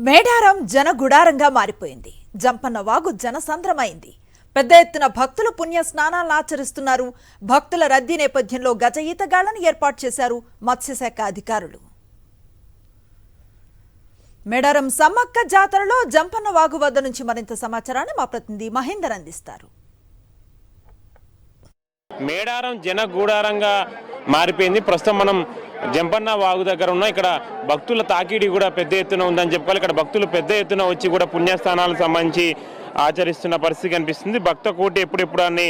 మేడారం జనగుడారంగా మారిపోయింది. జంపన్న వాగు జనసంద్రమైంది. పెద్ద ఎత్తున భక్తులు పుణ్య స్నానాలను ఆచరిస్తున్నారు. భక్తుల రద్దీ నేపథ్యంలో గజ ఈతగాళ్లను ఏర్పాటు చేశారు మత్స్యశాఖ అధికారులు. మేడారం సమ్మక్క జాతరలో జంపన్న వాగు వద్ద నుంచి మరింత సమాచారాన్ని మా ప్రతినిధి మహేందర్ అందిస్తారు. మేడారం జనగూడారంగా మారిపోయింది. ప్రస్తుతం మనం జంపన్న వాగు దగ్గర ఉన్న ఇక్కడ భక్తుల తాకిడి కూడా పెద్ద ఎత్తున ఉందని చెప్పుకోవాలి. ఇక్కడ భక్తులు పెద్ద ఎత్తున వచ్చి కూడా పుణ్యస్థానాలకు సంబంధించి ఆచరిస్తున్న పరిస్థితి కనిపిస్తుంది. భక్త కోటి ఎప్పుడెప్పుడు అని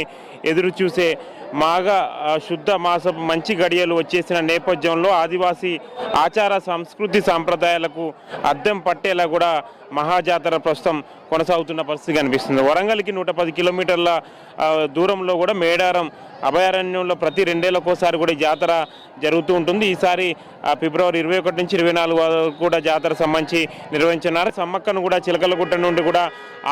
ఎదురు చూసే మాఘ శుద్ధ మాసపు మంచి గడియలు వచ్చేసిన నేపథ్యంలో ఆదివాసీ ఆచార సంస్కృతి సాంప్రదాయాలకు అద్దం పట్టేలా కూడా మహాజాతర ప్రస్తుతం కొనసాగుతున్న పరిస్థితి కనిపిస్తుంది. వరంగల్కి 110 కిలోమీటర్ల దూరంలో కూడా మేడారం అభయారణ్యంలో ప్రతి 2 ఏళ్లకోసారి కూడా జాతర జరుగుతూ ఉంటుంది. ఈసారి ఫిబ్రవరి 21 నుంచి 24 వరకు కూడా జాతర సంబంధించి నిర్వహించున్నారు. సమ్మక్కను కూడా చిలకలగుట్ట నుండి కూడా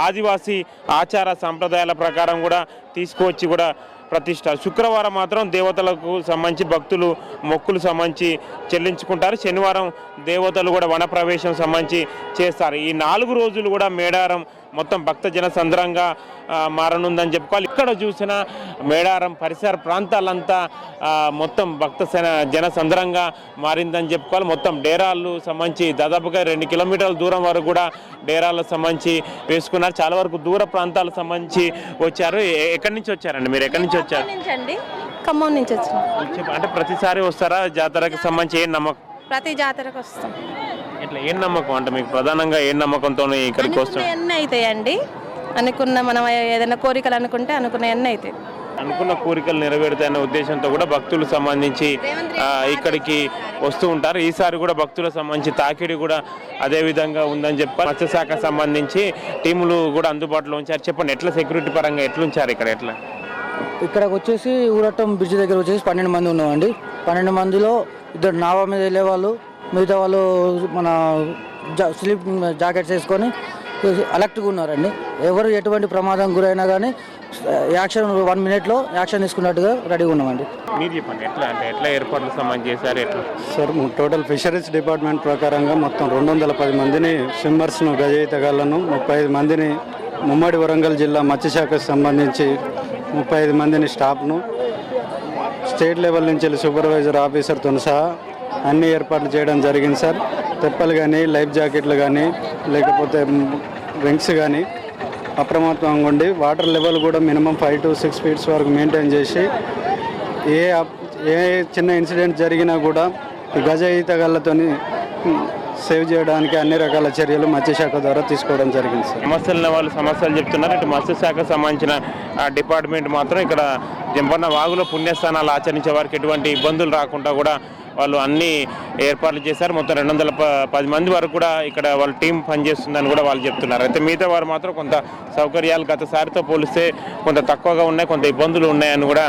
ఆదివాసీ ఆచార సంప్రదాయాల ప్రకారం కూడా తీసుకువచ్చి కూడా ప్రతిష్ట. శుక్రవారం మాత్రం దేవతలకు సంబంధించి భక్తులు మొక్కులు సంబంధించి చెల్లించుకుంటారు. శనివారం దేవతలు కూడా వన ప్రవేశం సంబంధించి చేస్తారు. ఈ 4 రోజులు కూడా మేడారం మొత్తం భక్త జన సంద్రంగా మారనుందని చెప్పుకోవాలి. ఇక్కడ చూసిన మేడారం పరిసర ప్రాంతాలంతా మొత్తం భక్త జన సంద్రంగా మారిందని చెప్పుకోవాలి. మొత్తం డేరాలు సంబంధించి దాదాపుగా 2 కిలోమీటర్ల దూరం వరకు కూడా డేరాలకు సంబంధించి వేసుకున్నారు. చాలా వరకు దూర ప్రాంతాలకు సంబంధించి వచ్చారు. ఎక్కడి నుంచి వచ్చారండి మీరు? ఎక్కడి నుంచి వచ్చారు? ఖమ్మం నుంచి వచ్చారు. అంటే ప్రతిసారి వస్తారా జాతరకి సంబంధించి? ఏం నమ్మకం? ప్రతి జాతరకు వస్తాం. ఇట్లా ఏం నమ్మకం అంటే మీకు ప్రధానంగా ఏం నమ్మకంతో ఇక్కడికి వస్తాం? ఎన్ని అవుతాయండి అనుకున్న, మనం ఏదైనా కోరికలు అనుకుంటే అనుకున్న ఎన్ని అవుతాయి. అనుకున్న కోరికలు నెరవేరుతాయనే ఉద్దేశంతో కూడా భక్తులు సంబంధించి ఇక్కడికి వస్తూ ఉంటారు. ఈసారి కూడా భక్తుల సంబంధించి తాకిడి కూడా అదే విధంగా ఉందని చెప్పారు. మత్స్యశాఖ సంబంధించి టీములు కూడా అందుబాటులో ఉంచారు. చెప్పండి, ఎట్లా సెక్యూరిటీ పరంగా ఎట్లుంచారు ఇక్కడ? ఎట్లా ఇక్కడికి వచ్చేసి ఊరటం బ్రిడ్జ్ దగ్గర వచ్చేసి 12 మంది ఉన్నామండి. 12 మందిలో 2 నావా మీద వెళ్ళే వాళ్ళు, మిగతా వాళ్ళు మన స్లీప్ జాకెట్స్ వేసుకొని అలర్ట్గా ఉన్నారండి. ఎవరు ఎటువంటి ప్రమాదం గురైనా కానీ యాక్షన్ 1 మినిట్లో యాక్షన్ తీసుకున్నట్టుగా రెడీగా ఉన్నామండి. మీరు చెప్పండి, ఎట్లా ఏర్పాట్లు సంబంధించి చేశారు? ఎట్లా సార్, టోటల్ ఫిషరీస్ డిపార్ట్మెంట్ ప్రకారంగా మొత్తం 210 మందిని స్విమ్మర్స్ను, గజ ఈతగాళ్లను, 35 మందిని ఉమ్మడి వరంగల్ జిల్లా మత్స్యశాఖకు సంబంధించి 35 మందిని స్టాఫ్ను, స్టేట్ లెవెల్ నుంచి సూపర్వైజర్ ఆఫీసర్తో సహా అన్ని ఏర్పాట్లు చేయడం జరిగింది సార్. తెప్పలు కానీ, లైఫ్ జాకెట్లు కానీ, లేకపోతే రింగ్స్ కానీ అప్రమత్తంగా ఉండి వాటర్ లెవెల్ కూడా మినిమం 5 to 6 feet వరకు మెయింటైన్ చేసి ఏ చిన్న ఇన్సిడెంట్ జరిగినా కూడా గజ ఈతగాళ్లతోని సేవ్ చేయడానికి అన్ని రకాల చర్యలు మత్స్యశాఖ ద్వారా తీసుకోవడం జరిగింది సార్. సమస్యలు వాళ్ళు సమస్యలు చెప్తున్నారు. ఇటు మత్స్యశాఖకు సంబంధించిన డిపార్ట్మెంట్ మాత్రం ఇక్కడ జంపన్న వాగులో పుణ్యస్థానాలు ఆచరించే వారికి ఎటువంటి ఇబ్బందులు రాకుండా కూడా వాళ్ళు అన్ని ఏర్పాట్లు చేశారు. మొత్తం 210 మంది వరకు కూడా ఇక్కడ వాళ్ళ టీం పనిచేస్తుందని కూడా వాళ్ళు చెప్తున్నారు. అయితే మిగతా వారు మాత్రం కొంత సౌకర్యాలు గతసారితో పోలిస్తే కొంత తక్కువగా ఉన్నాయి, కొంత ఇబ్బందులు ఉన్నాయని కూడా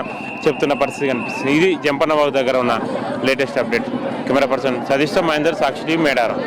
చెప్తున్న పరిస్థితి కనిపిస్తుంది. ఇది జంపన్న వాగు దగ్గర ఉన్న లేటెస్ట్ అప్డేట్. కెమెరా పర్సన్ సతీష్తో మహేందర్, సాక్షి టీవీ, మేడారం.